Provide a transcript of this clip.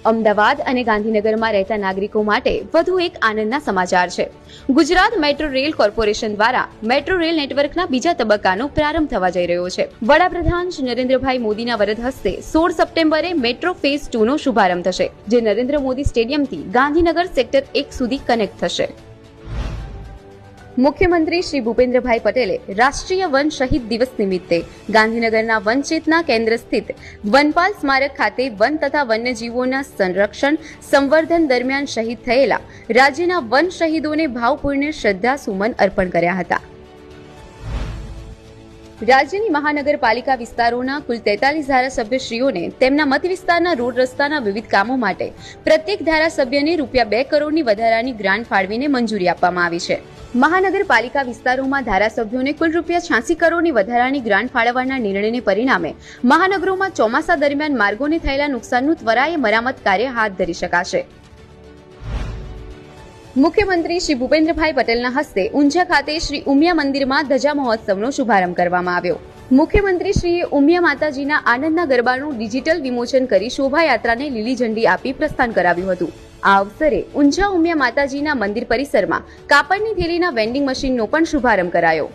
અમદાવાદ અને ગાંધીનગરમાં રહેતા નાગરિકો માટે વધુ એક આનંદના સમાચાર છે। ગુજરાત મેટ્રો રેલ કોર્પોરેશન દ્વારા મેટ્રો રેલ નેટવર્કના બીજા તબક્કાનો પ્રારંભ થવા જઈ રહ્યો છે। વડાપ્રધાન શ્રી નરેન્દ્રભાઈ મોદીના વરદ હસ્તે 16 સપ્ટેમ્બરે મેટ્રો ફેઝ 2 નો શુભારંભ થશે, જે નરેન્દ્ર મોદી સ્ટેડિયમથી ગાંધીનગર સેક્ટર 1 સુધી કનેક્ટ થશે। મુખ્યમંત્રી શ્રી ભૂપેન્દ્રભાઈ પટેલે રાષ્ટ્રીય વન શહીદ દિવસ નિમિત્તે ગાંધીનગરના વન ચેતના કેન્દ્ર સ્થિત વનપાલ સ્મારક ખાતે વન તથા વન્યજીવોના સંરક્ષણ સંવર્ધન દરમિયાન શહીદ થયેલા રાજ્યના વન શહીદોને ભાવપૂર્ણ શ્રદ્ધાસુમન અર્પણ કર્યા હતા। રાજ્યની મહાનગરપાલિકા વિસ્તારોના કુલ 43 ધારાસભ્યશ્રીઓને તેમના મત વિસ્તારના રોડ રસ્તાના વિવિધ કામો માટે પ્રત્યેક ધારાસભ્યને ₹2 કરોડની વધારાની ગ્રાન્ટ ફાળવીને મંજૂરી આપવામાં આવી છે। મહાનગરપાલિકા વિસ્તારોમાં ધારાસભ્યોને કુલ ₹86 કરોડની વધારાની ગ્રાન્ટ ફાળવવાના નિર્ણયને પરિણામે મહાનગરોમાં ચોમાસા દરમિયાન માર્ગોને થયેલા નુકસાનનું ત્વરાએ મરામત કાર્ય હાથ ધરી શકાશે। મુખ્યમંત્રી શ્રી ભૂપેન્દ્રભાઈ પટેલના હસ્તે ઊંઝા ખાતે શ્રી ઉમિયા મંદિરમાં ધજા મહોત્સવનો શુભારંભ કરવામાં આવ્યો। મુખ્યમંત્રી શ્રીએ ઉમિયા માતાજીના આનંદના ગરબાનું ડિજિટલ વિમોચન કરી શોભાયાત્રાને લીલી ઝંડી આપી પ્રસ્થાન કરાવ્યું હતું। આ અવસરે ઊંઝા ઉમિયા માતાજીના મંદિર પરિસરમાં કાપડની થેલીના વેન્ડિંગ મશીનનો પણ શુભારંભ કરાયો।